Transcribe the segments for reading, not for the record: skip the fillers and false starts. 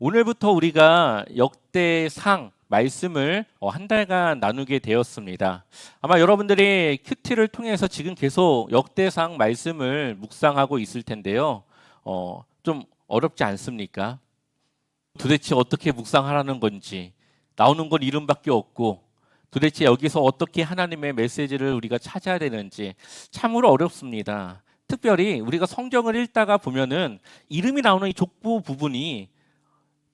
오늘부터 우리가 역대상 말씀을 한 달간 나누게 되었습니다. 아마 여러분들이 큐티를 통해서 지금 계속 역대상 말씀을 묵상하고 있을 텐데요. 좀 어렵지 않습니까? 도대체 어떻게 묵상하라는 건지, 나오는 건 이름밖에 없고, 도대체 여기서 어떻게 하나님의 메시지를 우리가 찾아야 되는지 참으로 어렵습니다. 특별히 우리가 성경을 읽다가 보면은 이름이 나오는 이 족보 부분이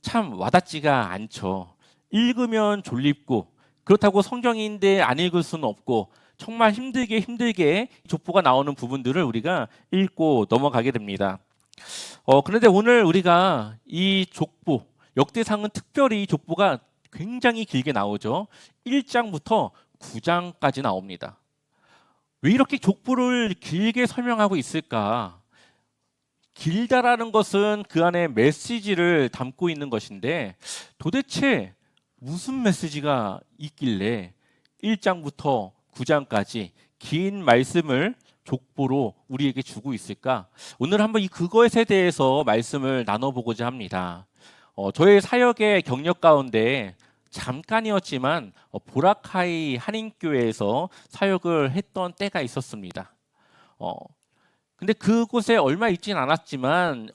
참 와닿지가 않죠. 읽으면 졸립고, 그렇다고 성경인데 안 읽을 수는 없고, 정말 힘들게 족보가 나오는 부분들을 우리가 읽고 넘어가게 됩니다. 그런데 오늘 우리가 이 족보, 역대상은 특별히 이 족보가 굉장히 길게 나오죠. 1장부터 9장까지 나옵니다. 왜 이렇게 족보를 길게 설명하고 있을까? 길다라는 것은 그 안에 메시지를 담고 있는 것인데, 도대체 무슨 메시지가 있길래 1장부터 9장까지 긴 말씀을 족보로 우리에게 주고 있을까? 오늘 한번 그것에 대해서 말씀을 나눠보고자 합니다. 저의 사역의 경력 가운데 잠깐이었지만 보라카이 한인교회에서 사역을 했던 때가 있었습니다. 근데 그곳에 얼마 있진 않았지만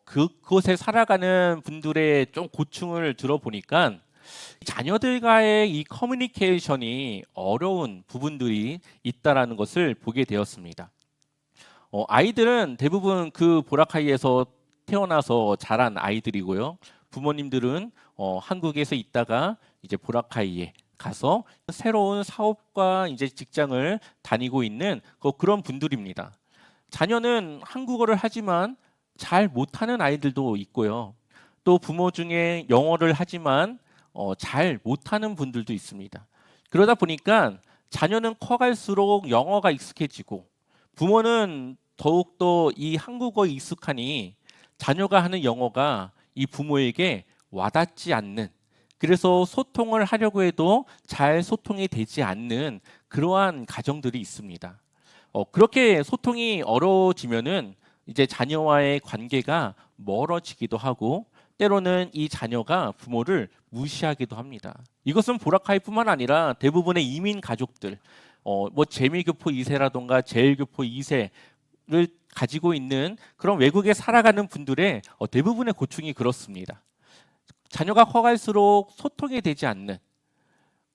그곳에 살아가는 분들의 좀 고충을 들어보니까 자녀들과의 이 커뮤니케이션이 어려운 부분들이 있다라는 것을 보게 되었습니다. 아이들은 대부분 그 보라카이에서 태어나서 자란 아이들이고요. 부모님들은 한국에서 있다가 이제 보라카이에 가서 새로운 사업과 이제 직장을 다니고 있는 그런 분들입니다. 자녀는 한국어를 하지만 잘 못하는 아이들도 있고요. 또 부모 중에 영어를 하지만 잘 못하는 분들도 있습니다. 그러다 보니까 자녀는 커갈수록 영어가 익숙해지고 부모는 더욱더 이 한국어에 익숙하니 자녀가 하는 영어가 이 부모에게 와닿지 않는, 그래서 소통을 하려고 해도 잘 소통이 되지 않는 그러한 가정들이 있습니다. 그렇게 소통이 어려워지면은 이제 자녀와의 관계가 멀어지기도 하고, 때로는 이 자녀가 부모를 무시하기도 합니다. 이것은 보라카이뿐만 아니라 대부분의 이민 가족들, 뭐 재미교포 2세라던가 제일교포 2세를 가지고 있는 그런 외국에 살아가는 분들의 대부분의 고충이 그렇습니다. 자녀가 커갈수록 소통이 되지 않는,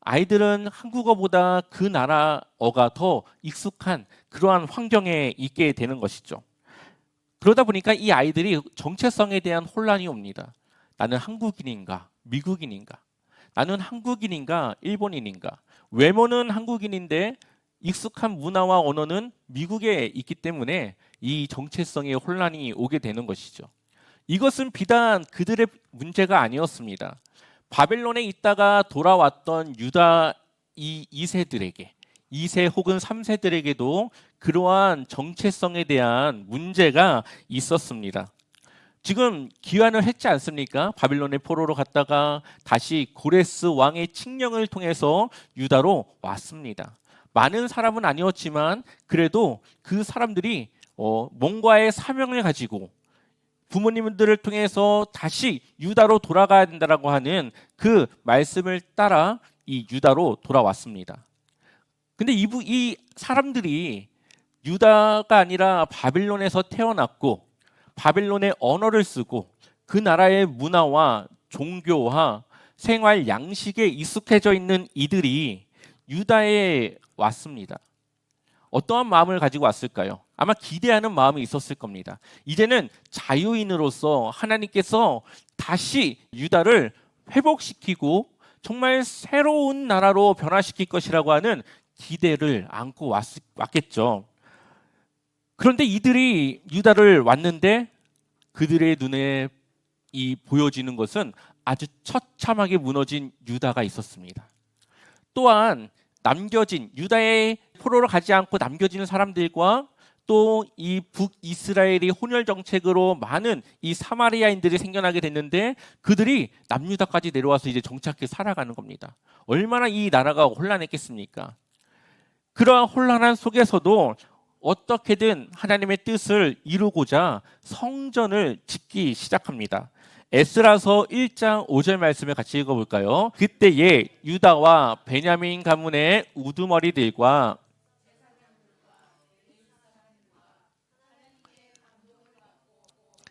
아이들은 한국어보다 그 나라어가 더 익숙한 그러한 환경에 있게 되는 것이죠. 그러다 보니까 이 아이들이 정체성에 대한 혼란이 옵니다. 나는 한국인인가? 미국인인가? 나는 한국인인가? 일본인인가? 외모는 한국인인데 익숙한 문화와 언어는 미국에 있기 때문에 이 정체성의 혼란이 오게 되는 것이죠. 이것은 비단 그들의 문제가 아니었습니다. 바벨론에 있다가 돌아왔던 유다 이 2세들에게, 2세 혹은 3세들에게도 그러한 정체성에 대한 문제가 있었습니다. 지금 귀환을 했지 않습니까? 바빌론의 포로로 갔다가 다시 고레스 왕의 칙령을 통해서 유다로 왔습니다. 많은 사람은 아니었지만 그래도 그 사람들이 뭔가의 사명을 가지고 부모님들을 통해서 다시 유다로 돌아가야 된다라고 하는 그 말씀을 따라 이 유다로 돌아왔습니다. 근데 이 사람들이 유다가 아니라 바빌론에서 태어났고 바빌론의 언어를 쓰고 그 나라의 문화와 종교와 생활 양식에 익숙해져 있는 이들이 유다에 왔습니다. 어떠한 마음을 가지고 왔을까요? 아마 기대하는 마음이 있었을 겁니다. 이제는 자유인으로서 하나님께서 다시 유다를 회복시키고 정말 새로운 나라로 변화시킬 것이라고 하는 기대를 안고 왔겠죠. 그런데 이들이 유다를 왔는데 그들의 눈에 보여지는 것은 아주 처참하게 무너진 유다가 있었습니다. 또한 남겨진 유다의 포로로 가지 않고 남겨지는 사람들과 또 이 북이스라엘이 혼혈 정책으로 많은 이 사마리아인들이 생겨나게 됐는데 그들이 남유다까지 내려와서 이제 정착해 살아가는 겁니다. 얼마나 이 나라가 혼란했겠습니까? 그러한 혼란한 속에서도 어떻게든 하나님의 뜻을 이루고자 성전을 짓기 시작합니다. 에스라서 1장 5절 말씀을 같이 읽어볼까요? 그때에 유다와 베냐민 가문의 우두머리들과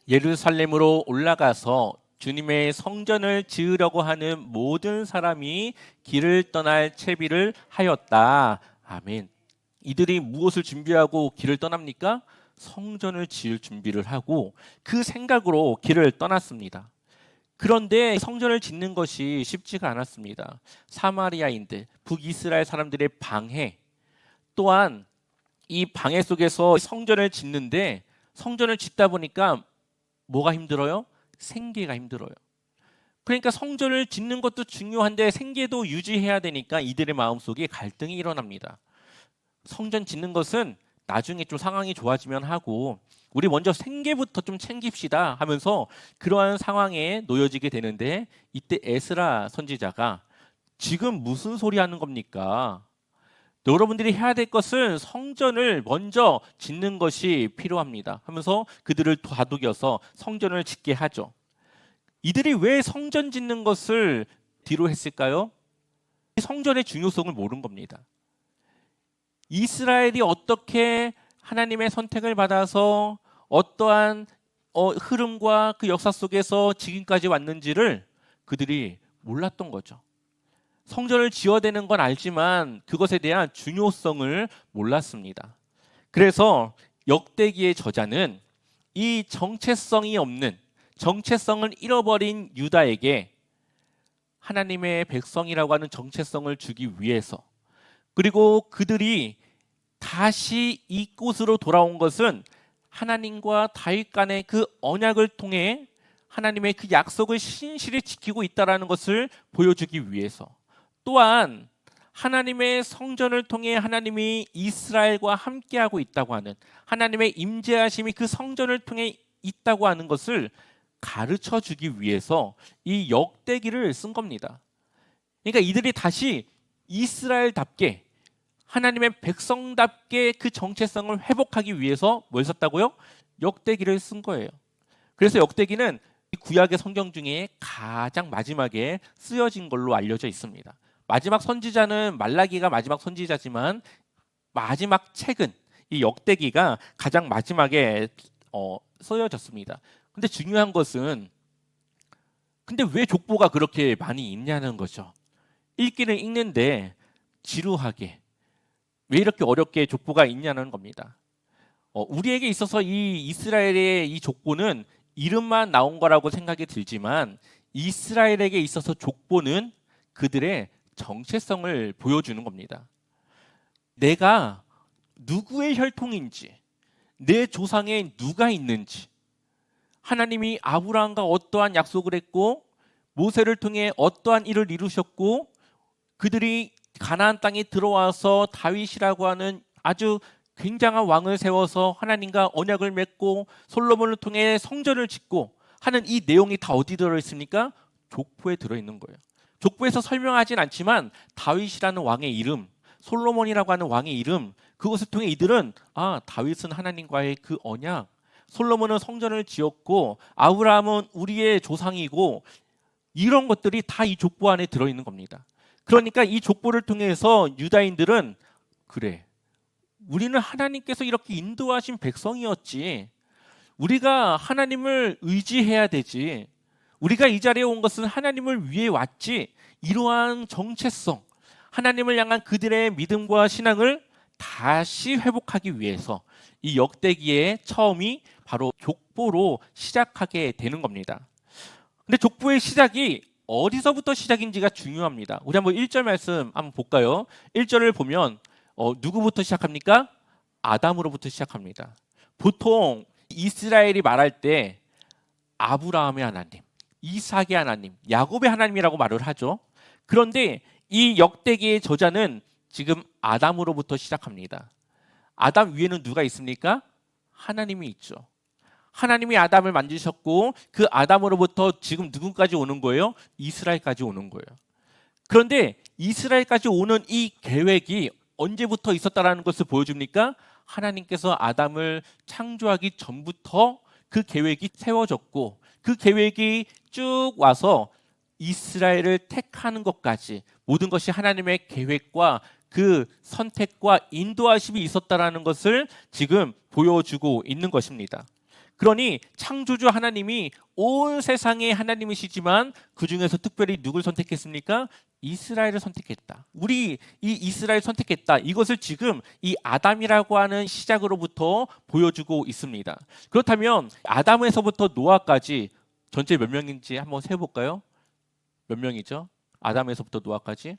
예루살렘으로 올라가서 주님의 성전을 지으려고 하는 모든 사람이 길을 떠날 채비를 하였다. 아멘. 이들이 무엇을 준비하고 길을 떠납니까? 성전을 지을 준비를 하고 그 생각으로 길을 떠났습니다. 그런데 성전을 짓는 것이 쉽지가 않았습니다. 사마리아인들, 북이스라엘 사람들의 방해, 또한 이 방해 속에서 성전을 짓는데 성전을 짓다 보니까 뭐가 힘들어요? 생계가 힘들어요. 그러니까 성전을 짓는 것도 중요한데 생계도 유지해야 되니까 이들의 마음속에 갈등이 일어납니다. 성전 짓는 것은 나중에 좀 상황이 좋아지면 하고 우리 먼저 생계부터 좀 챙깁시다 하면서 그러한 상황에 놓여지게 되는데 이때 에스라 선지자가 지금 무슨 소리 하는 겁니까? 여러분들이 해야 될 것은 성전을 먼저 짓는 것이 필요합니다 하면서 그들을 다독여서 성전을 짓게 하죠. 이들이 왜 성전 짓는 것을 뒤로 했을까요? 성전의 중요성을 모른 겁니다. 이스라엘이 어떻게 하나님의 선택을 받아서 어떠한 흐름과 그 역사 속에서 지금까지 왔는지를 그들이 몰랐던 거죠. 성전을 지어대는 건 알지만 그것에 대한 중요성을 몰랐습니다. 그래서 역대기의 저자는 이 정체성이 없는, 정체성을 잃어버린 유다에게 하나님의 백성이라고 하는 정체성을 주기 위해서, 그리고 그들이 다시 이곳으로 돌아온 것은 하나님과 다윗 간의 그 언약을 통해 하나님의 그 약속을 신실히 지키고 있다는 것을 보여주기 위해서, 또한 하나님의 성전을 통해 하나님이 이스라엘과 함께하고 있다고 하는 하나님의 임재하심이 그 성전을 통해 있다고 하는 것을 가르쳐 주기 위해서 이 역대기를 쓴 겁니다. 그러니까 이들이 다시 이스라엘답게 하나님의 백성답게 그 정체성을 회복하기 위해서 뭘 썼다고요? 역대기를 쓴 거예요. 그래서 역대기는 구약의 성경 중에 가장 마지막에 쓰여진 걸로 알려져 있습니다. 마지막 선지자는 말라기가 마지막 선지자지만 마지막 책은 이 역대기가 가장 마지막에 쓰여졌습니다. 근데 중요한 것은 근데 왜 족보가 그렇게 많이 있냐는 거죠. 읽기는 읽는데 지루하게 왜 이렇게 어렵게 족보가 있냐는 겁니다. 우리에게 있어서 이 이스라엘의 이 족보는 이름만 나온 거라고 생각이 들지만 이스라엘에게 있어서 족보는 그들의 정체성을 보여주는 겁니다. 내가 누구의 혈통인지, 내 조상에 누가 있는지, 하나님이 아브라함과 어떠한 약속을 했고 모세를 통해 어떠한 일을 이루셨고 그들이 가나안 땅에 들어와서 다윗이라고 하는 아주 굉장한 왕을 세워서 하나님과 언약을 맺고 솔로몬을 통해 성전을 짓고 하는 이 내용이 다 어디 들어있습니까? 족보에 들어있는 거예요. 족보에서 설명하진 않지만 다윗이라는 왕의 이름, 솔로몬이라고 하는 왕의 이름, 그것을 통해 이들은 다윗은 하나님과의 그 언약, 솔로몬은 성전을 지었고 아브라함은 우리의 조상이고 이런 것들이 다 이 족보 안에 들어있는 겁니다. 그러니까 이 족보를 통해서 유다인들은 그래, 우리는 하나님께서 이렇게 인도하신 백성이었지, 우리가 하나님을 의지해야 되지, 우리가 이 자리에 온 것은 하나님을 위해 왔지, 이러한 정체성, 하나님을 향한 그들의 믿음과 신앙을 다시 회복하기 위해서 이 역대기의 처음이 바로 족보로 시작하게 되는 겁니다. 근데 족보의 시작이 어디서부터 시작인지가 중요합니다. 우리 한번 1절 말씀 한번 볼까요? 1절을 보면 누구부터 시작합니까? 아담으로부터 시작합니다. 보통 이스라엘이 말할 때 아브라함의 하나님, 이삭의 하나님, 야곱의 하나님이라고 말을 하죠. 그런데 이 역대기의 저자는 지금 아담으로부터 시작합니다. 아담 위에는 누가 있습니까? 하나님이 있죠. 하나님이 아담을 만드셨고 그 아담으로부터 지금 누구까지 오는 거예요? 이스라엘까지 오는 거예요. 그런데 이스라엘까지 오는 이 계획이 언제부터 있었다라는 것을 보여줍니까? 하나님께서 아담을 창조하기 전부터 그 계획이 세워졌고 그 계획이 쭉 와서 이스라엘을 택하는 것까지 모든 것이 하나님의 계획과 그 선택과 인도하심이 있었다라는 것을 지금 보여주고 있는 것입니다. 그러니 창조주 하나님이 온 세상의 하나님이시지만 그 중에서 특별히 누굴 선택했습니까? 이스라엘을 선택했다. 우리 이 이스라엘 선택했다. 이것을 지금 이 아담이라고 하는 시작으로부터 보여주고 있습니다. 그렇다면 아담에서부터 노아까지 전체 몇 명인지 한번 세볼까요? 몇 명이죠? 아담에서부터 노아까지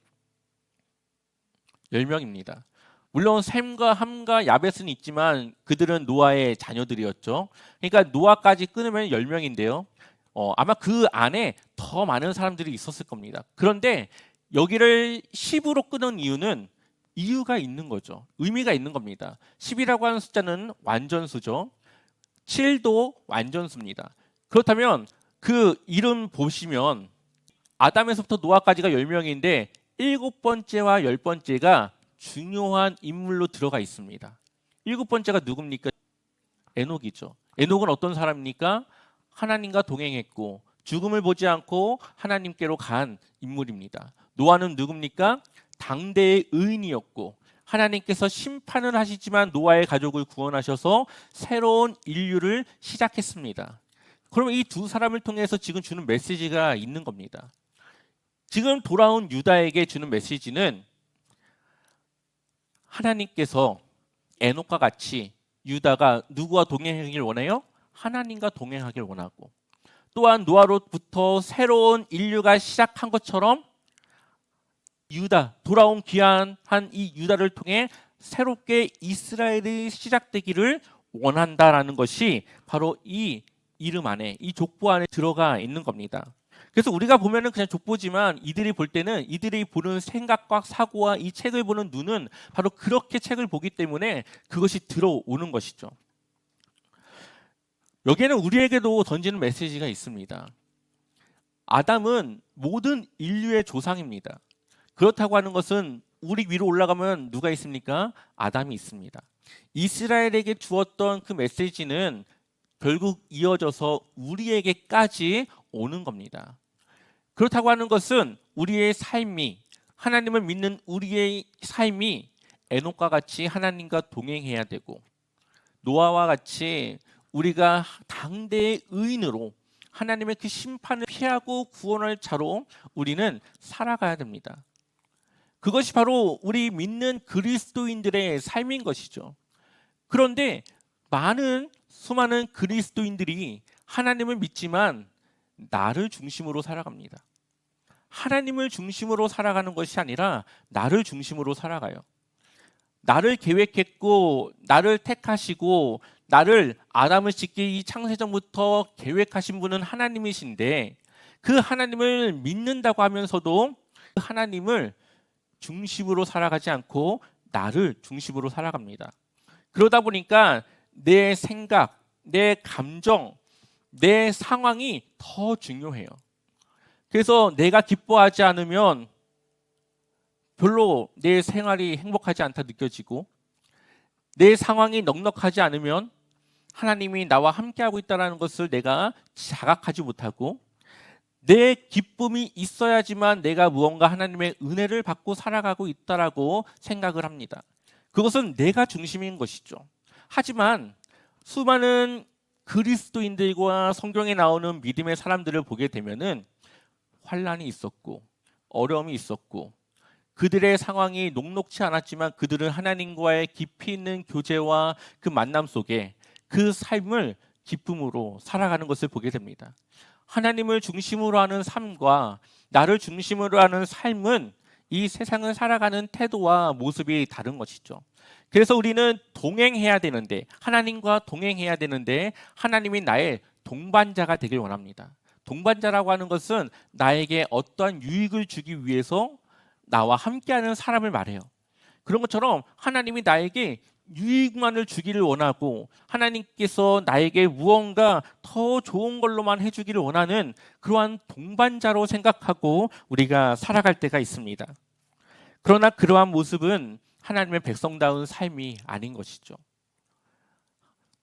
10명입니다. 물론 셈과 함과 야벳은 있지만 그들은 노아의 자녀들이었죠. 그러니까 노아까지 끊으면 10명인데요. 아마 그 안에 더 많은 사람들이 있었을 겁니다. 그런데 여기를 10으로 끊은 이유는 이유가 있는 거죠. 의미가 있는 겁니다. 10이라고 하는 숫자는 완전수죠. 7도 완전수입니다. 그렇다면 그 이름 보시면 아담에서부터 노아까지가 10명인데 7번째와 10번째가 중요한 인물로 들어가 있습니다. 7번째가 누굽니까? 에녹이죠. 에녹은 어떤 사람입니까? 하나님과 동행했고 죽음을 보지 않고 하나님께로 간 인물입니다. 노아는 누굽니까? 당대의 의인이었고 하나님께서 심판을 하시지만 노아의 가족을 구원하셔서 새로운 인류를 시작했습니다. 그러면 이 두 사람을 통해서 지금 주는 메시지가 있는 겁니다. 지금 돌아온 유다에게 주는 메시지는 하나님께서 에녹과 같이 유다가 누구와 동행하길 원해요? 하나님과 동행하길 원하고 또한 노아로부터 새로운 인류가 시작한 것처럼 유다, 돌아온 귀한 이 유다를 통해 새롭게 이스라엘이 시작되기를 원한다라는 것이 바로 이 이름 안에, 이 족보 안에 들어가 있는 겁니다. 그래서 우리가 보면은 그냥 족보지만 이들이 볼 때는 이들이 보는 생각과 사고와 이 책을 보는 눈은 바로 그렇게 책을 보기 때문에 그것이 들어오는 것이죠. 여기에는 우리에게도 던지는 메시지가 있습니다. 아담은 모든 인류의 조상입니다. 그렇다고 하는 것은 우리 위로 올라가면 누가 있습니까? 아담이 있습니다. 이스라엘에게 주었던 그 메시지는 결국 이어져서 우리에게까지 오는 겁니다. 그렇다고 하는 것은 우리의 삶이 하나님을 믿는 우리의 삶이 에녹과 같이 하나님과 동행해야 되고 노아와 같이 우리가 당대의 의인으로 하나님의 그 심판을 피하고 구원할 자로 우리는 살아가야 됩니다. 그것이 바로 우리 믿는 그리스도인들의 삶인 것이죠. 그런데 수많은 그리스도인들이 하나님을 믿지만 나를 중심으로 살아갑니다. 하나님을 중심으로 살아가는 것이 아니라 나를 중심으로 살아가요. 나를 계획했고 나를 택하시고 나를 아담을 짓기 이 창세전부터 계획하신 분은 하나님이신데 그 하나님을 믿는다고 하면서도 그 하나님을 중심으로 살아가지 않고 나를 중심으로 살아갑니다. 그러다 보니까 내 생각, 내 감정, 내 상황이 더 중요해요. 그래서 내가 기뻐하지 않으면 별로 내 생활이 행복하지 않다 느껴지고 내 상황이 넉넉하지 않으면 하나님이 나와 함께하고 있다는 것을 내가 자각하지 못하고 내 기쁨이 있어야지만 내가 무언가 하나님의 은혜를 받고 살아가고 있다라고 생각을 합니다. 그것은 내가 중심인 것이죠. 하지만 수많은 그리스도인들과 성경에 나오는 믿음의 사람들을 보게 되면은 환난이 있었고 어려움이 있었고 그들의 상황이 녹록지 않았지만 그들은 하나님과의 깊이 있는 교제와 그 만남 속에 그 삶을 기쁨으로 살아가는 것을 보게 됩니다. 하나님을 중심으로 하는 삶과 나를 중심으로 하는 삶은 이 세상을 살아가는 태도와 모습이 다른 것이죠. 그래서 우리는 동행해야 되는데 하나님과 동행해야 되는데 하나님이 나의 동반자가 되길 원합니다. 동반자라고 하는 것은 나에게 어떠한 유익을 주기 위해서 나와 함께하는 사람을 말해요. 그런 것처럼 하나님이 나에게 유익만을 주기를 원하고 하나님께서 나에게 무언가 더 좋은 걸로만 해주기를 원하는 그러한 동반자로 생각하고 우리가 살아갈 때가 있습니다. 그러나 그러한 모습은 하나님의 백성다운 삶이 아닌 것이죠.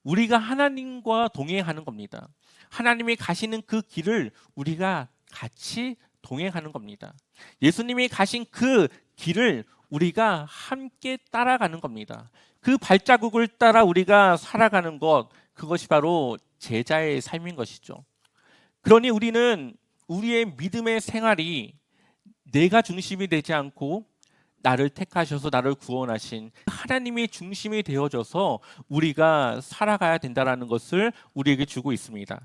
우리가 하나님과 동행하는 겁니다. 하나님이 가시는 그 길을 우리가 같이 동행하는 겁니다. 예수님이 가신 그 길을 우리가 함께 따라가는 겁니다. 그 발자국을 따라 우리가 살아가는 것, 그것이 바로 제자의 삶인 것이죠. 그러니 우리는 우리의 믿음의 생활이 내가 중심이 되지 않고 나를 택하셔서 나를 구원하신 하나님이 중심이 되어져서 우리가 살아가야 된다는 것을 우리에게 주고 있습니다.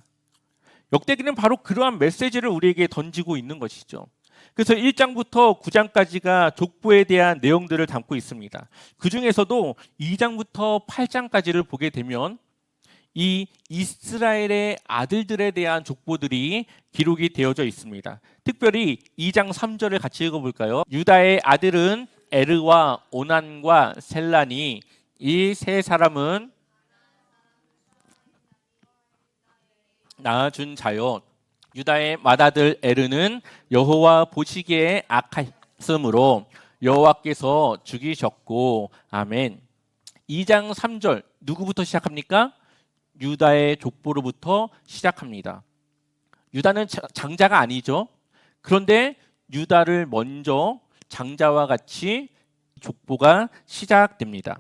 역대기는 바로 그러한 메시지를 우리에게 던지고 있는 것이죠. 그래서 1장부터 9장까지가 족보에 대한 내용들을 담고 있습니다. 그 중에서도 2장부터 8장까지를 보게 되면 이 이스라엘의 아들들에 대한 족보들이 기록이 되어져 있습니다. 특별히 2장 3절을 같이 읽어볼까요? 유다의 아들은 에르와 오난과 셀란이, 이 세 사람은 낳아준 자요. 유다의 맏아들 에르는 여호와 보시기에 악하였으므로 여호와께서 죽이셨고. 아멘. 2장 3절 누구부터 시작합니까? 유다의 족보로부터 시작합니다. 유다는 장자가 아니죠. 그런데 유다를 먼저 장자와 같이 족보가 시작됩니다.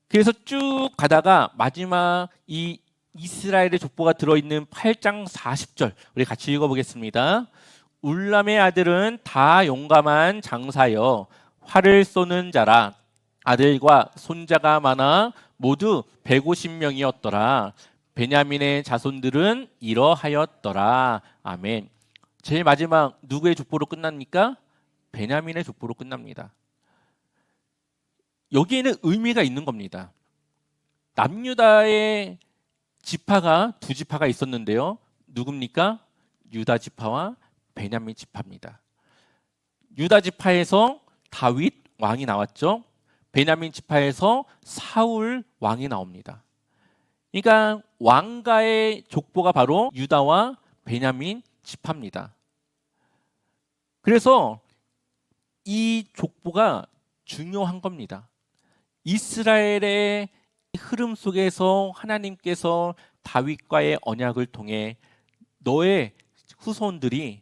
그래서 쭉 가다가 마지막 이 이스라엘의 족보가 들어있는 8장 40절 우리 같이 읽어보겠습니다. 울람의 아들은 다 용감한 장사여 활을 쏘는 자라. 아들과 손자가 많아 모두 150명이었더라. 베냐민의 자손들은 이러하였더라. 아멘. 제일 마지막 누구의 족보로 끝납니까? 베냐민의 족보로 끝납니다. 여기에는 의미가 있는 겁니다. 남유다의 지파가 두 지파가 있었는데요. 누굽니까? 유다 지파와 베냐민 지파입니다. 유다 지파에서 다윗 왕이 나왔죠. 베냐민 지파에서 사울 왕이 나옵니다. 그러니까 왕가의 족보가 바로 유다와 베냐민 지파입니다. 그래서 이 족보가 중요한 겁니다. 이스라엘의 흐름 속에서 하나님께서 다윗과의 언약을 통해 너의 후손들이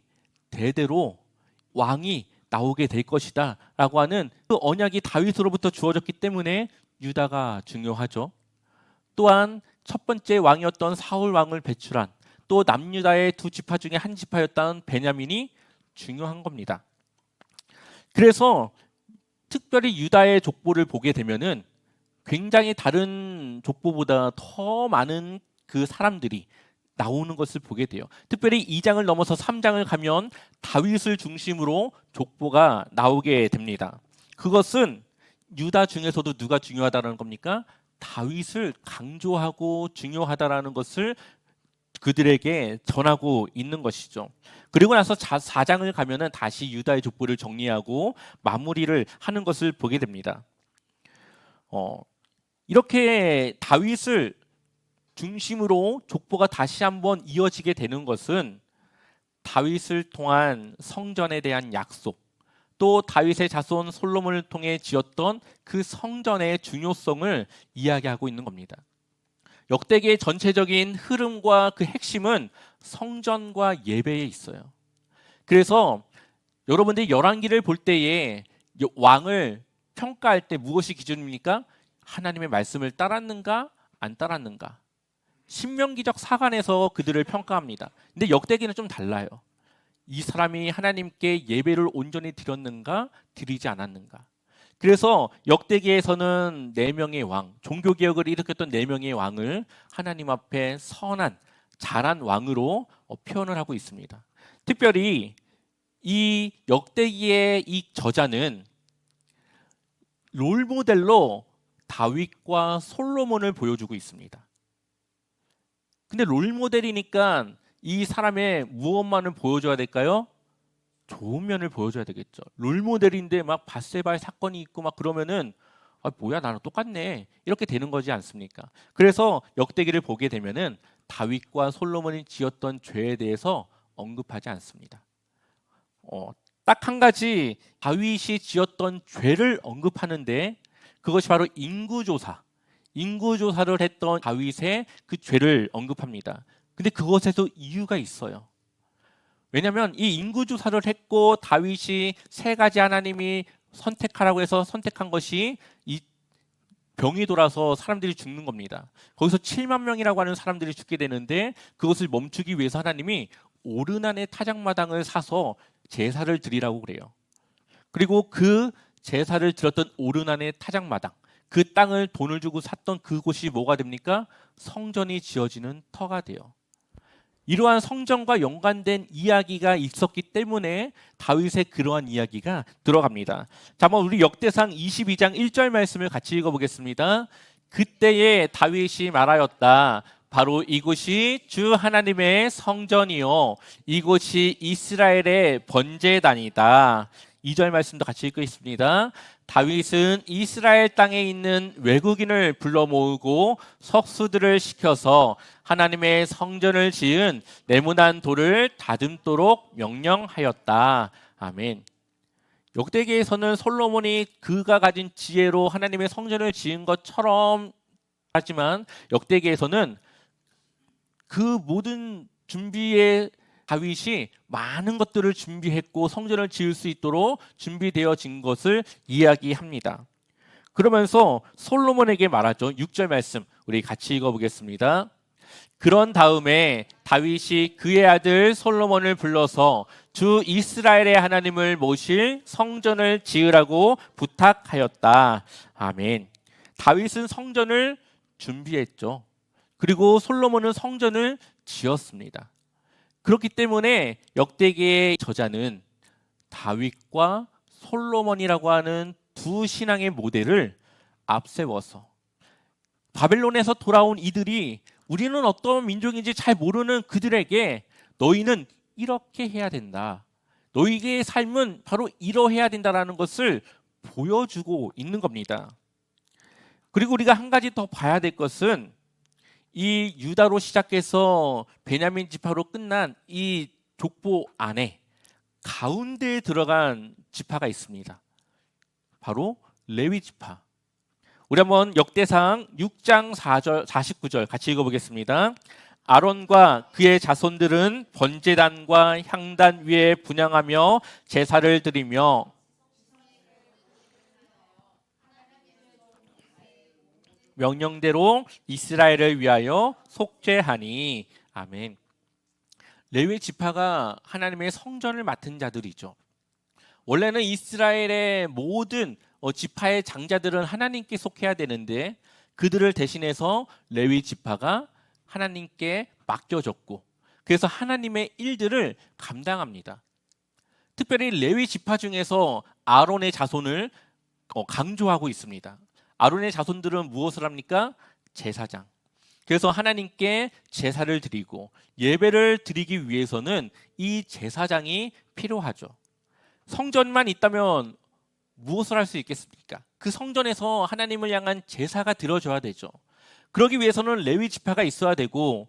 대대로 왕이 나오게 될 것이다 라고 하는 그 언약이 다윗으로부터 주어졌기 때문에 유다가 중요하죠. 또한 첫 번째 왕이었던 사울 왕을 배출한 또 남유다의 두 지파 중에 한 지파였던 베냐민이 중요한 겁니다. 그래서 특별히 유다의 족보를 보게 되면은 굉장히 다른 족보보다 더 많은 그 사람들이 나오는 것을 보게 돼요. 특별히 2장을 넘어서 3장을 가면 다윗을 중심으로 족보가 나오게 됩니다. 그것은 유다 중에서도 누가 중요하다는 겁니까? 다윗을 강조하고 중요하다라는 것을 그들에게 전하고 있는 것이죠. 그리고 나서 4장을 가면은 다시 유다의 족보를 정리하고 마무리를 하는 것을 보게 됩니다. 이렇게 다윗을 중심으로 족보가 다시 한번 이어지게 되는 것은 다윗을 통한 성전에 대한 약속, 또 다윗의 자손 솔로몬을 통해 지었던 그 성전의 중요성을 이야기하고 있는 겁니다. 역대기의 전체적인 흐름과 그 핵심은 성전과 예배에 있어요. 그래서 여러분들이 열왕기를 볼 때에 왕을 평가할 때 무엇이 기준입니까? 하나님의 말씀을 따랐는가 안 따랐는가. 신명기적 사관에서 그들을 평가합니다. 근데 역대기는 좀 달라요. 이 사람이 하나님께 예배를 온전히 드렸는가 드리지 않았는가. 그래서 역대기에서는 4명의 왕, 종교개혁을 일으켰던 4명의 왕을 하나님 앞에 선한 잘한 왕으로 표현을 하고 있습니다. 특별히 이 역대기의 이 저자는 롤모델로 다윗과 솔로몬을 보여주고 있습니다. 근데 롤모델이니까 이 사람의 무엇만을 보여줘야 될까요? 좋은 면을 보여줘야 되겠죠. 롤모델인데 막 밧세바의 사건이 있고 막 그러면은 뭐야 나랑 똑같네 이렇게 되는 거지 않습니까? 그래서 역대기를 보게 되면은 다윗과 솔로몬이 지었던 죄에 대해서 언급하지 않습니다. 딱 한 가지 다윗이 지었던 죄를 언급하는데 그것이 바로 인구조사를 했던 다윗의 그 죄를 언급합니다. 근데 그것에도 이유가 있어요. 왜냐하면 이 인구조사를 했고 다윗이 세 가지 하나님이 선택하라고 해서 선택한 것이 이 병이 돌아서 사람들이 죽는 겁니다. 거기서 7만 명이라고 하는 사람들이 죽게 되는데 그것을 멈추기 위해서 하나님이 오르난의 타작마당을 사서 제사를 드리라고 그래요. 그리고 그 제사를 드렸던 오르난의 타작마당, 그 땅을 돈을 주고 샀던 그곳이 뭐가 됩니까? 성전이 지어지는 터가 돼요. 이러한 성전과 연관된 이야기가 있었기 때문에 다윗의 그러한 이야기가 들어갑니다. 자, 한번 우리 역대상 22장 1절 말씀을 같이 읽어보겠습니다. 그때에 다윗이 말하였다. 바로 이곳이 주 하나님의 성전이요 이곳이 이스라엘의 번제단이다. 2절 말씀도 같이 읽겠습니다. 다윗은 이스라엘 땅에 있는 외국인을 불러 모으고 석수들을 시켜서 하나님의 성전을 지은 네모난 돌을 다듬도록 명령하였다. 아멘. 역대기에서는 솔로몬이 그가 가진 지혜로 하나님의 성전을 지은 것처럼 하지만 역대기에서는 그 모든 준비에 다윗이 많은 것들을 준비했고 성전을 지을 수 있도록 준비되어진 것을 이야기합니다. 그러면서 솔로몬에게 말하죠. 6절 말씀 우리 같이 읽어보겠습니다. 그런 다음에 다윗이 그의 아들 솔로몬을 불러서 주 이스라엘의 하나님을 모실 성전을 지으라고 부탁하였다. 아멘. 다윗은 성전을 준비했죠. 그리고 솔로몬은 성전을 지었습니다. 그렇기 때문에 역대기의 저자는 다윗과 솔로몬이라고 하는 두 신앙의 모델을 앞세워서 바벨론에서 돌아온 이들이 우리는 어떤 민족인지 잘 모르는 그들에게 너희는 이렇게 해야 된다. 너희의 삶은 바로 이러해야 된다라는 것을 보여주고 있는 겁니다. 그리고 우리가 한 가지 더 봐야 될 것은 이 유다로 시작해서 베냐민 지파로 끝난 이 족보 안에 가운데에 들어간 지파가 있습니다. 바로 레위 지파. 우리 한번 역대상 6장 4절, 49절 같이 읽어보겠습니다. 아론과 그의 자손들은 번제단과 향단 위에 분향하며 제사를 드리며 명령대로 이스라엘을 위하여 속죄하니. 아멘. 레위 지파가 하나님의 성전을 맡은 자들이죠. 원래는 이스라엘의 모든 지파의 장자들은 하나님께 속해야 되는데 그들을 대신해서 레위 지파가 하나님께 맡겨졌고 그래서 하나님의 일들을 감당합니다. 특별히 레위 지파 중에서 아론의 자손을 강조하고 있습니다. 아론의 자손들은 무엇을 합니까? 제사장. 그래서 하나님께 제사를 드리고 예배를 드리기 위해서는 이 제사장이 필요하죠. 성전만 있다면 무엇을 할 수 있겠습니까? 그 성전에서 하나님을 향한 제사가 드려져야 되죠. 그러기 위해서는 레위 지파가 있어야 되고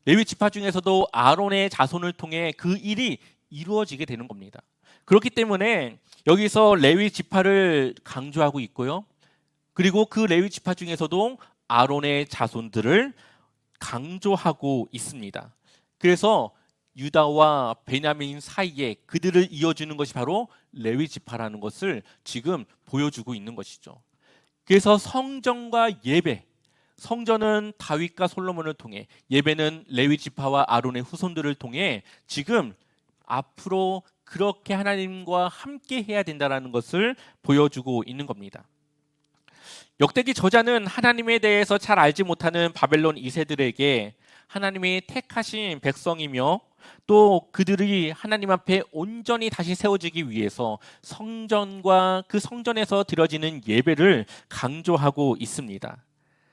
레위 지파 중에서도 아론의 자손을 통해 그 일이 이루어지게 되는 겁니다. 그렇기 때문에 여기서 레위 지파를 강조하고 있고요. 그리고 그 레위 지파 중에서도 아론의 자손들을 강조하고 있습니다. 그래서 유다와 베냐민 사이에 그들을 이어주는 것이 바로 레위 지파라는 것을 지금 보여주고 있는 것이죠. 그래서 성전과 예배, 성전은 다윗과 솔로몬을 통해 예배는 레위 지파와 아론의 후손들을 통해 지금 앞으로 그렇게 하나님과 함께 해야 된다는 것을 보여주고 있는 겁니다. 역대기 저자는 하나님에 대해서 잘 알지 못하는 바벨론 2세들에게 하나님이 택하신 백성이며 또 그들이 하나님 앞에 온전히 다시 세워지기 위해서 성전과 그 성전에서 드려지는 예배를 강조하고 있습니다.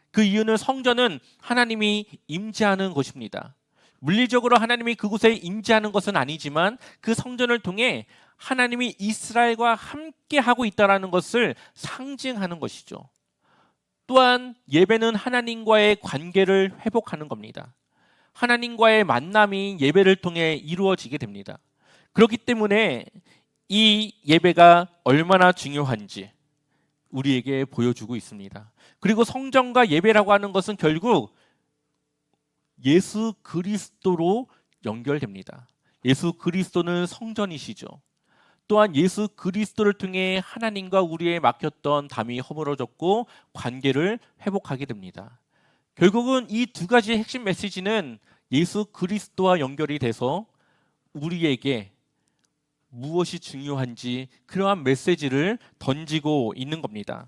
그 이유는 성전은 하나님이 임재하는 곳입니다. 물리적으로 하나님이 그곳에 임재하는 것은 아니지만 그 성전을 통해 하나님이 이스라엘과 함께 하고 있다는 것을 상징하는 것이죠. 또한 예배는 하나님과의 관계를 회복하는 겁니다. 하나님과의 만남이 예배를 통해 이루어지게 됩니다. 그렇기 때문에 이 예배가 얼마나 중요한지 우리에게 보여주고 있습니다. 그리고 성전과 예배라고 하는 것은 결국 예수 그리스도로 연결됩니다. 예수 그리스도는 성전이시죠. 또한 예수 그리스도를 통해 하나님과 우리의 막혔던 담이 허물어졌고 관계를 회복하게 됩니다. 결국은 이 두 가지의 핵심 메시지는 예수 그리스도와 연결이 돼서 우리에게 무엇이 중요한지 그러한 메시지를 던지고 있는 겁니다.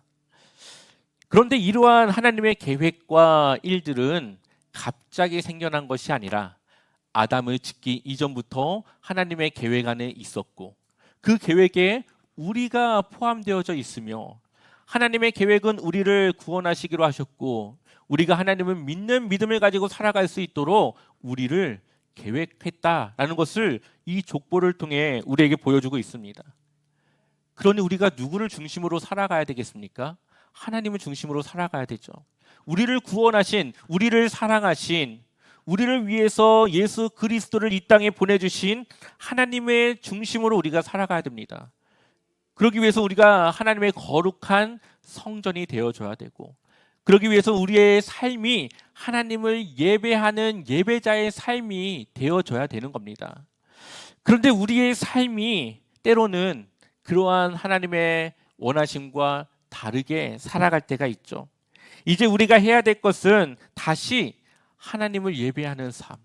그런데 이러한 하나님의 계획과 일들은 갑자기 생겨난 것이 아니라 아담을 짓기 이전부터 하나님의 계획 안에 있었고 그 계획에 우리가 포함되어져 있으며 하나님의 계획은 우리를 구원하시기로 하셨고 우리가 하나님을 믿는 믿음을 가지고 살아갈 수 있도록 우리를 계획했다라는 것을 이 족보를 통해 우리에게 보여주고 있습니다. 그러니 우리가 누구를 중심으로 살아가야 되겠습니까? 하나님을 중심으로 살아가야 되죠. 우리를 구원하신, 우리를 사랑하신, 우리를 위해서 예수 그리스도를 이 땅에 보내주신 하나님의 중심으로 우리가 살아가야 됩니다. 그러기 위해서 우리가 하나님의 거룩한 성전이 되어줘야 되고 그러기 위해서 우리의 삶이 하나님을 예배하는 예배자의 삶이 되어줘야 되는 겁니다. 그런데 우리의 삶이 때로는 그러한 하나님의 원하심과 다르게 살아갈 때가 있죠. 이제 우리가 해야 될 것은 다시 하나님을 예배하는 삶,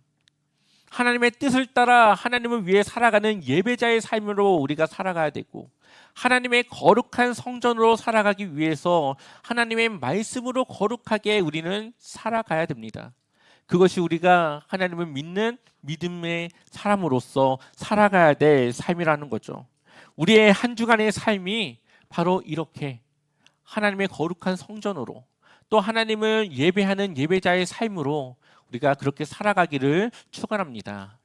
하나님의 뜻을 따라 하나님을 위해 살아가는 예배자의 삶으로 우리가 살아가야 되고 하나님의 거룩한 성전으로 살아가기 위해서 하나님의 말씀으로 거룩하게 우리는 살아가야 됩니다. 그것이 우리가 하나님을 믿는 믿음의 사람으로서 살아가야 될 삶이라는 거죠. 우리의 한 주간의 삶이 바로 이렇게 하나님의 거룩한 성전으로 또 하나님을 예배하는 예배자의 삶으로 우리가 그렇게 살아가기를 축원합니다.